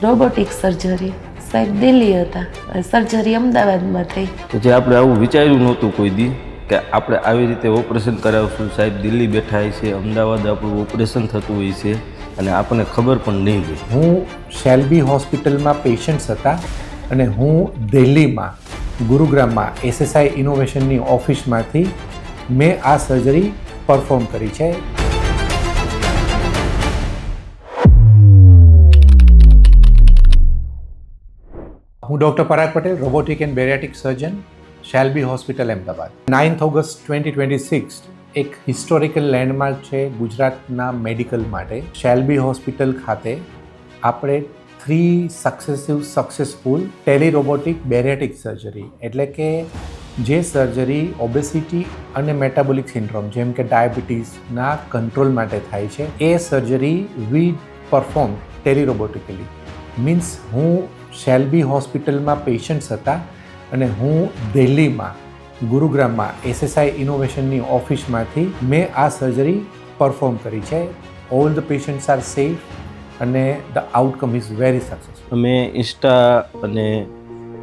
Robotic surgery સાહેબ દિલ્હી હતા, surgery અમદાવાદમાં થઈ. તો જે આપણે આવું વિચાર્યું નહોતું કોઈ દી કે આપણે આવી રીતે ઓપરેશન કરાવશું. સાહેબ દિલ્હી બેઠા છે, અમદાવાદ આપણું ઓપરેશન થતું હોય છે અને આપણને ખબર પણ નહીં હોય. હું શેલ્બી હોસ્પિટલમાં પેશન્ટ્સ હતા અને હું દિલ્હીમાં ગુરુગ્રામમાં એસએસઆઈ ઇનોવેશનની ઓફિસમાંથી મેં આ સર્જરી પરફોર્મ કરી છે. હું doctor Parag Patel, robotic and bariatric surgeon, Shalby hospital Ahmedabad. 9th August 2026 એક હિસ્ટોરિકલ લેન્ડમાર્ક છે ગુજરાતના મેડિકલ માટે. શેલ્બી હોસ્પિટલ ખાતે આપણે 3 સક્સેસફુલ ટેલિરોબોટિક બેરિયાટિક સર્જરી એટલે કે જે સર્જરી ઓબેસિટી અને મેટાબોલિક સિન્ડ્રોમ જેમ કે ડાયાબિટીસના કંટ્રોલ માટે થાય છે, એ સર્જરી વી પરફોર્મ ટેલિરોબોટિકલી. મીન્સ હું શેલ્બી હોસ્પિટલમાં પેશન્ટ્સ હતા અને હું દિલ્હીમાં ગુરુગ્રામમાં એસએસઆઈ ઇનોવેશનની ઓફિસમાંથી મેં આ સર્જરી પરફોર્મ કરી છે. All the patients are safe અને the outcome is very successful. અમે ઇન્સ્ટા અને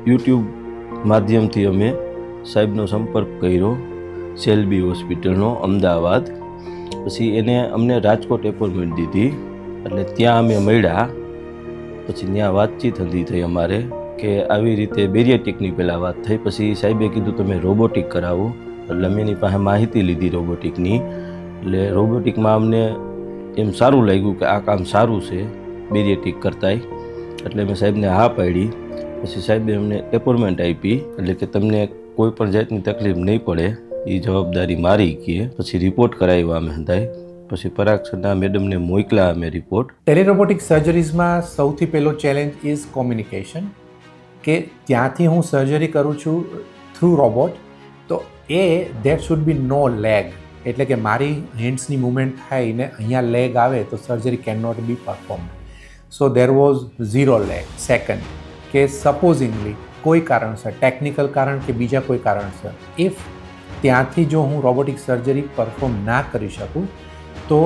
યુટ્યુબ માધ્યમથી અમે સાહેબનો સંપર્ક કર્યો, શેલ્બી હોસ્પિટલનો અમદાવાદ. પછી અમને રાજકોટ એપોઇન્ટમેન્ટ દીધી, એટલે ત્યાં અમે મળ્યા. પછી ત્યાં વાતચીત થઈ અમારે કે આવી રીતે બેરિયાટિકની પહેલાં વાત થઈ. પછી સાહેબે કીધું તમે રોબોટિક કરાવો, એટલે અમે એની પાસે માહિતી લીધી રોબોટિકની. એટલે રોબોટિકમાં અમને એમ સારું લાગ્યું કે આ કામ સારું છે બેરિયાટિક કરતાંય, એટલે મેં સાહેબને હા પાડી. પછી સાહેબે અમને એપોઇન્ટમેન્ટ આપી, એટલે કે તમને કોઈ પણ જાતની તકલીફ નહીં પડે, એ જવાબદારી મારી કહે. પછી રિપોર્ટ કરાવ્યા અમે હંધાય. પછી પરાગ સરના મેડમને મોકલા અમે રિપોર્ટ. ટેલિરોબોટિક સર્જરીઝમાં સૌથી પહેલો ચેલેન્જ ઇઝ કોમ્યુનિકેશન, કે ત્યાંથી હું સર્જરી કરું છું થ્રુ રોબોટ, તો that should be no lag, એટલે કે મારી હેન્ડ્સની મૂવમેન્ટ થાય ને અહીંયા લેગ આવે તો surgery can not be perform. So there was 0 lag. Second, કે સપોઝિંગલી કોઈ કારણસર, ટેકનિકલ કારણ કે બીજા કોઈ કારણસર, ઇફ ત્યાંથી જો હું રોબોટિક સર્જરી પરફોર્મ ના કરી શકું તો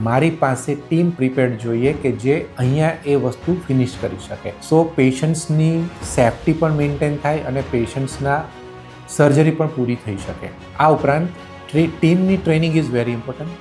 મારી પાસે ટીમ પ્રિપેર્ડ જોઈએ કે જે અહીંયા એ વસ્તુ ફિનિશ કરી શકે. સો પેશન્ટ્સની સેફ્ટી પણ મેન્ટેન થાય અને પેશન્ટ્સના સર્જરી પણ પૂરી થઈ શકે. આ ઉપરાંત ટીમની ટ્રેનિંગ ઇઝ વેરી ઇમ્પોર્ટન્ટ.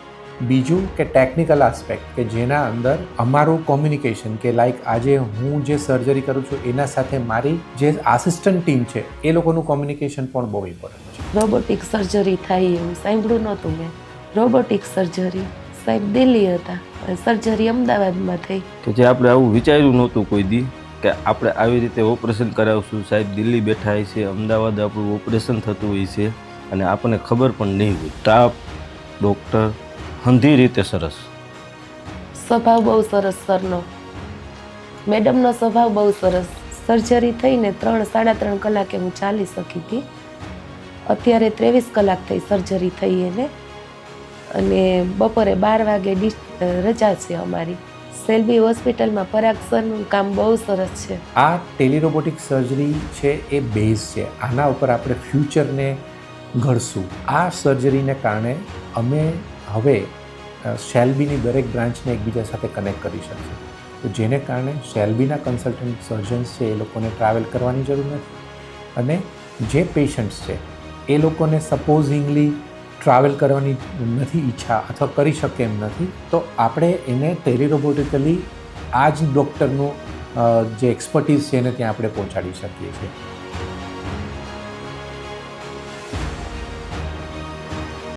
બીજું કે ટેકનિકલ આસ્પેક્ટ, કે જેના અંદર અમારું કોમ્યુનિકેશન, કે લાઈક આજે હું જે સર્જરી કરું છું એના સાથે મારી જે આસિસ્ટન્ટ ટીમ છે એ લોકોનું કોમ્યુનિકેશન પણ બહુ ઇમ્પોર્ટન્ટ છે. રોબોટિક સર્જરી થાય એવું સાંભળ્યું નહોતું મેં. રોબોટિક સર્જરી સાહેબ દિલ્હી હતા, સર્જરી અમદાવાદમાં થઈ. તો જે આપણે આવું વિચાર્યું નહોતું કોઈ દી કે આપણે આવી રીતે ઓપરેશન કરાવશું. સાહેબ દિલ્હી બેઠા છે, અમદાવાદ આપણું ઓપરેશન થતું હોય છે અને આપણને ખબર પણ નહીં હોય. સ્ટાફ, ડૉક્ટર હંધી રીતે સરસ, સ્વભાવ બહુ સરસ સરનો, મેડમનો સ્વભાવ બહુ સરસ. સર્જરી થઈને 3-3.5 કલાકે હું ચાલી શકી હતી. અત્યારે 23 કલાક થઈ સર્જરી થઈ એને, અને બપોરે 12 વાગે રજા છે અમારી. શેલ્બી હોસ્પિટલમાં પરાગ સરનું કામ બહુ સરસ છે. આ ટેલિરોબોટિક સર્જરી છે એ બેઝ છે, આના ઉપર આપણે ફ્યુચરને ઘડશું. આ સર્જરીને કારણે અમે હવે શેલ્બીની દરેક બ્રાન્ચને એકબીજા સાથે કનેક્ટ કરી શકશું. તો જેને કારણે શેલ્બીના કન્સલ્ટન્ટ સર્જન્સ છે એ લોકોને ટ્રાવેલ કરવાની જરૂર નથી, અને જે પેશન્ટ્સ છે એ લોકોને સપોઝિંગલી ટ્રાવેલ કરવાની નથી ઈચ્છા અથવા કરી શકે એમ નથી, તો આપણે એને ટેલિરોબોટિકલી આ જ ડૉક્ટરનું જે એક્સપર્ટીઝ છે એને ત્યાં આપણે પહોંચાડી શકીએ છીએ.